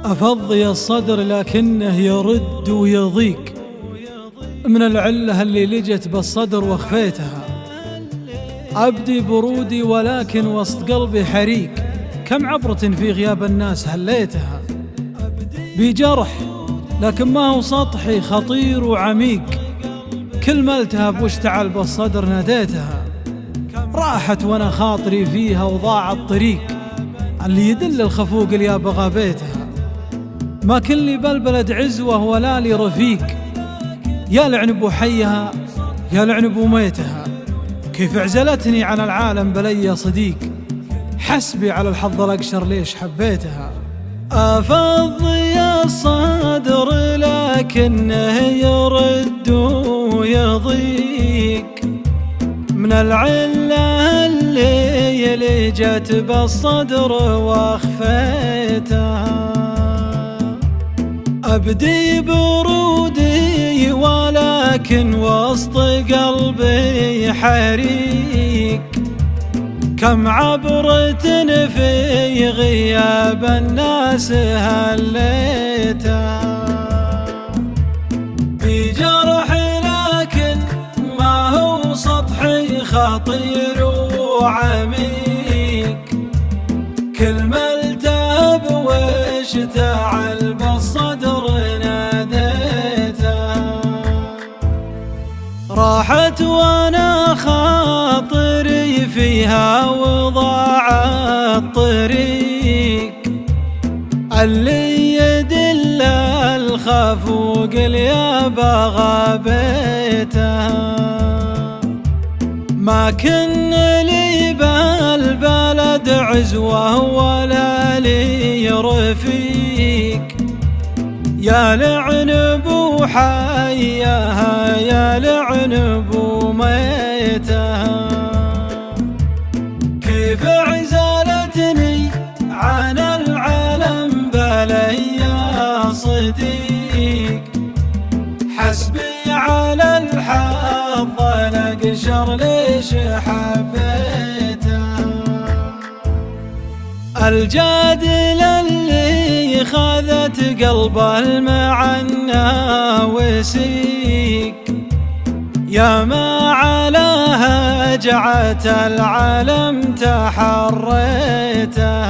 أفضي الصدر لكنه يرد ويضيق من العلة اللي لجت بالصدر وخفيتها. أبدي برودي ولكن وسط قلبي حريق، كم عبرة في غياب الناس هليتها. بجرح لكن ما هو سطحي، خطير وعميق، كل ما التهب واشتعل بالصدر ناديتها. راحت وانا خاطري فيها وضاع الطريق، اللي يدل الخفوق اللي ابغى بيتها. ما كن لي بالبلد عزوة ولا لي رفيق، يا لعنب وحيها يا لعنب وميتها. كيف عزلتني عن العالم بلي صديق، حسبي على الحظ الأقشر ليش حبيتها. أفضي الصدر لكنه يرد ويضيق من العلة اللي لجت بالصدر واخفيتها. أبدي برودي ولكن وسط قلبي حريق، كم عبرة في غياب الناس هليتها. بجرح لكن ما هو سطحي، خطير وعميق، كل ما التهب واشتعل بالصدر ناديتها. راحت وانا خاطري فيها وضاع الطريق، اللي يدل الخفوق اللي بغى بيتها. ما كن لي بالبلد عزوة ولا لي رفيق، يا لعنب وحياها يا لعنب وميتها. كيف عزلتني عن العالم بلي صديق، حسبي على الحظ الأقشر ليش حبيتها. الجادل اللي خذت قلبه المعنى وسيق، يا ما على هجعة العالم تحريتها.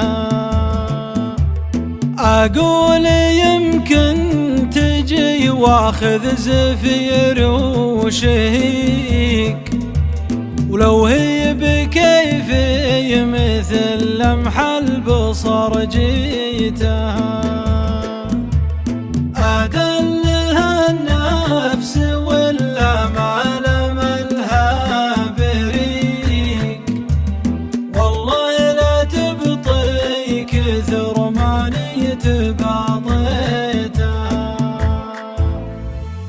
أقول يمكن تجي واخذ زفير وشهيق، ولو هي بكيفي مثل لمح البصر جيتها. أدلها النفس ولا ما لملها بريق، والله لا تبطي كثر ما نيتباضيتها.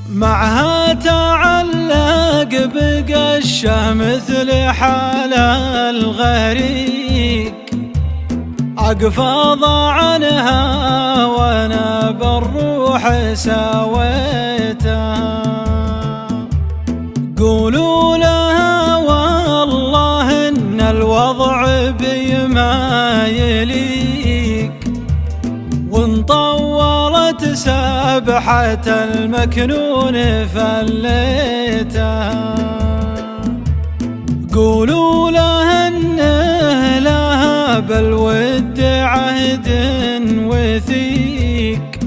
معها تعلق بقشه مثل حال الغريق، أقفاض عنها وانا بالروح سويتها. قولوا لها والله ان الوضع بما يليق، وان طولت سبحة المكنون فليتها. قولوا لها انه لها بالود عهد وثيق،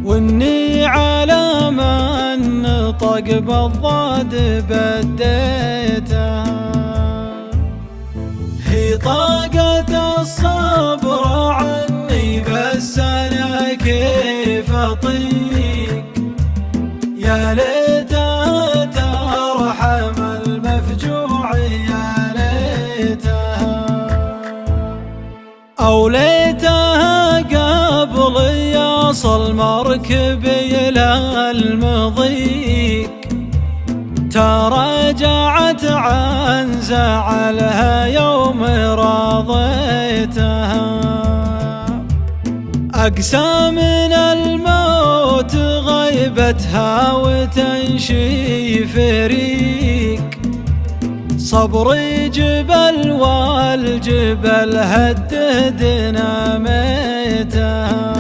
واني على ما نطق بالضاد بديتها. هي طاقة الصبر عني بس انا كيف اطيق، يا ليتها ترحم المفجوع يا ليتها، أو ليتها قبل يصل مركبي إلى المضيق، تراجعت عن زعلها يوم راضيتها. أقسى من الموت غيبتها وتنشي فريق، صبري جبل والجبل هددنا ميتها،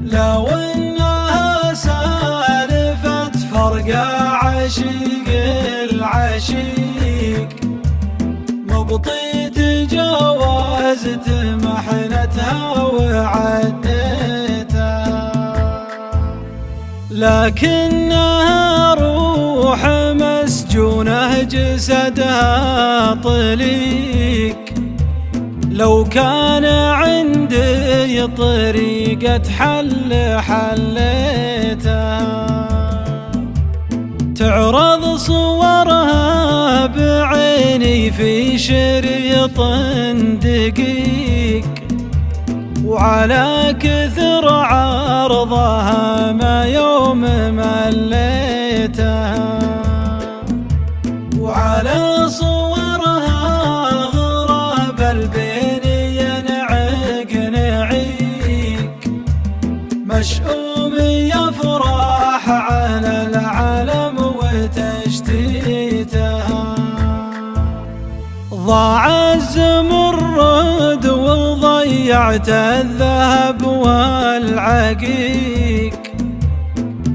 لو انها سالفة فرق عشيق العشيق مبطيت جوازت محنتها وعديتها، لكنها روح مسجونة جسدها طليق، لو كان عندي طريقة حل حليتها، تعرض صورها بعيني في شريط دقيق، وعلى كثر عرضها ما يوم مليتها، وعلى صورها غراب البين ينعق نعيق، مشؤوم يفرح على العالم وتشتيتها، ضاع الزمرد وضيعت الذهب والعقيق،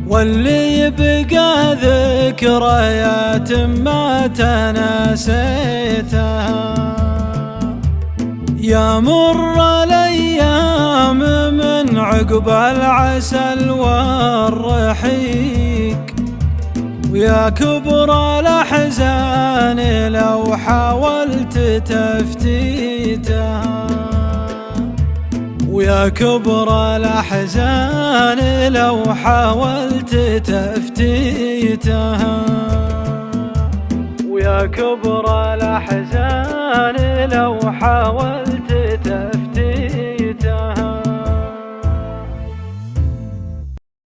واللي يبقى ذكريات ما تناسيتها، يا مر الايام من عقب العسل والرحيق، ويا كبر الاحزان لو حاولت تفتيتها، ويا كبر الأحزان لو حاولت تفتيتها، ويا كبر الأحزان لو حاولت